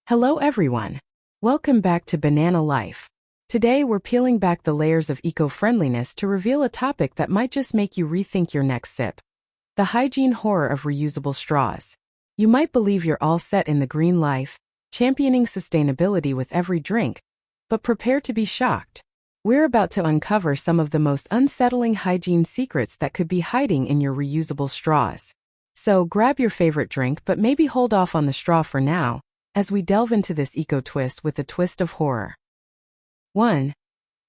Hello everyone. Welcome back to BananaLyfe. Today we're peeling back the layers of eco-friendliness to reveal a topic that might just make you rethink your next sip. The hygiene horror of reusable straws. You might believe you're all set in the green life, championing sustainability with every drink, but prepare to be shocked. We're about to uncover some of the most unsettling hygiene secrets that could be hiding in your reusable straws. So grab your favorite drink, but maybe hold off on the straw for now, as we delve into this eco-twist with a twist of horror. 1.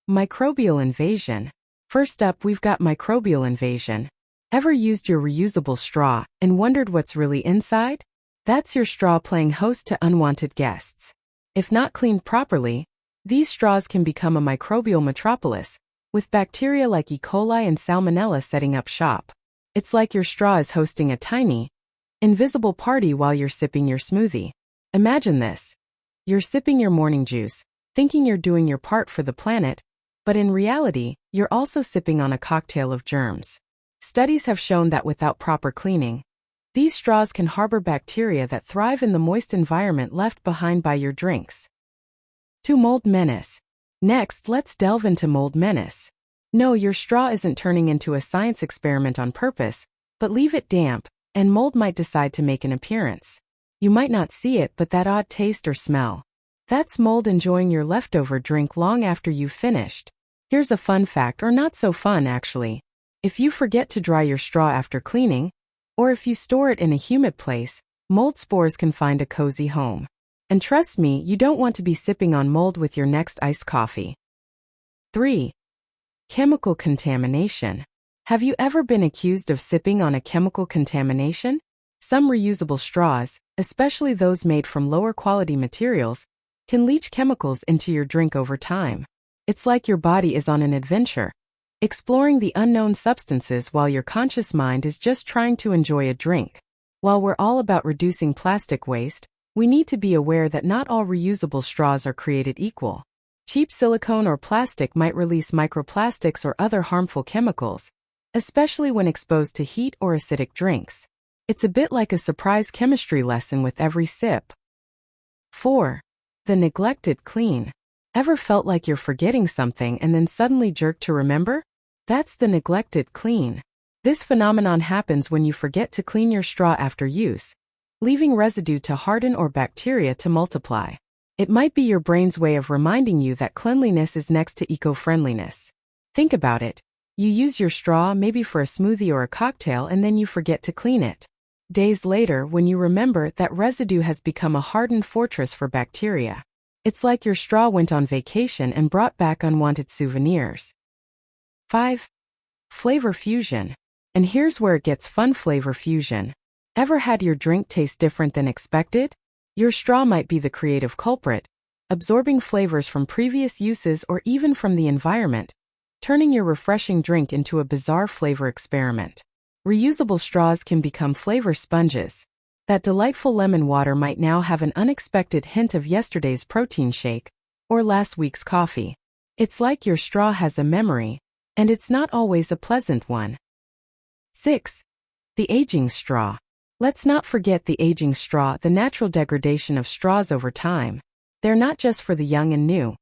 Microbial Invasion. First up, we've got Microbial Invasion. Ever used your reusable straw and wondered what's really inside? That's your straw playing host to unwanted guests. If not cleaned properly, these straws can become a microbial metropolis, with bacteria like E. coli and Salmonella setting up shop. It's like your straw is hosting a tiny, invisible party while you're sipping your smoothie. Imagine this. You're sipping your morning juice, thinking you're doing your part for the planet, but in reality, you're also sipping on a cocktail of germs. Studies have shown that without proper cleaning, these straws can harbor bacteria that thrive in the moist environment left behind by your drinks. 2. Mold menace. Next, let's delve into mold menace. No, your straw isn't turning into a science experiment on purpose, but leave it damp, and mold might decide to make an appearance. You might not see it, but that odd taste or smell, that's mold enjoying your leftover drink long after you've finished. Here's a fun fact, or not so fun actually. If you forget to dry your straw after cleaning, or if you store it in a humid place, mold spores can find a cozy home. And trust me, you don't want to be sipping on mold with your next iced coffee. 3. Chemical contamination. Have you ever been accused of sipping on a chemical contamination? Some reusable straws, especially those made from lower quality materials, can leach chemicals into your drink over time. It's like your body is on an adventure, exploring the unknown substances while your conscious mind is just trying to enjoy a drink. While we're all about reducing plastic waste, we need to be aware that not all reusable straws are created equal. Cheap silicone or plastic might release microplastics or other harmful chemicals, especially when exposed to heat or acidic drinks. It's a bit like a surprise chemistry lesson with every sip. 4. The neglected clean. Ever felt like you're forgetting something and then suddenly jerked to remember? That's the neglected clean. This phenomenon happens when you forget to clean your straw after use, leaving residue to harden or bacteria to multiply. It might be your brain's way of reminding you that cleanliness is next to eco-friendliness. Think about it. You use your straw maybe for a smoothie or a cocktail and then you forget to clean it. Days later, when you remember, that residue has become a hardened fortress for bacteria. It's like your straw went on vacation and brought back unwanted souvenirs. 5. Flavor fusion. And here's where it gets fun. Flavor fusion. Ever had your drink taste different than expected? Your straw might be the creative culprit, absorbing flavors from previous uses or even from the environment, turning your refreshing drink into a bizarre flavor experiment. Reusable straws can become flavor sponges. That delightful lemon water might now have an unexpected hint of yesterday's protein shake or last week's coffee. It's like your straw has a memory, and it's not always a pleasant one. 6. The aging straw. Let's not forget the aging straw, the natural degradation of straws over time. They're not just for the young and new.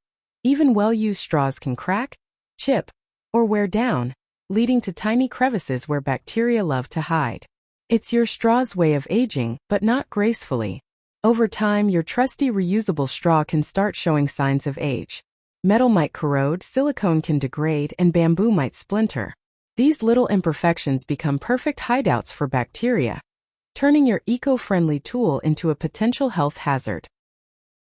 Even well-used straws can crack, chip, or wear down, leading to tiny crevices where bacteria love to hide. It's your straw's way of aging, but not gracefully. Over time, your trusty reusable straw can start showing signs of age. Metal might corrode, silicone can degrade, and bamboo might splinter. These little imperfections become perfect hideouts for bacteria, turning your eco-friendly tool into a potential health hazard.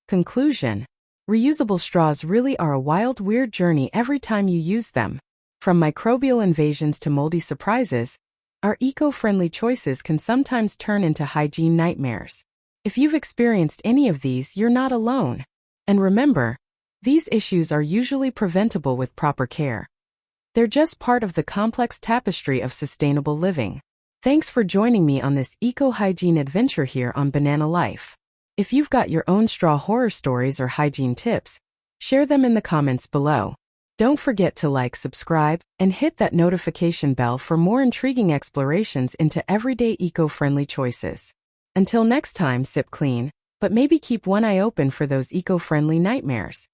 Conclusion. Reusable straws really are a wild, weird journey every time you use them. From microbial invasions to moldy surprises, our eco-friendly choices can sometimes turn into hygiene nightmares. If you've experienced any of these, you're not alone. And remember, these issues are usually preventable with proper care. They're just part of the complex tapestry of sustainable living. Thanks for joining me on this eco-hygiene adventure here on BananaLyfe. If you've got your own straw horror stories or hygiene tips, share them in the comments below. Don't forget to like, subscribe, and hit that notification bell for more intriguing explorations into everyday eco-friendly choices. Until next time, sip clean, But maybe keep one eye open for those eco-friendly nightmares.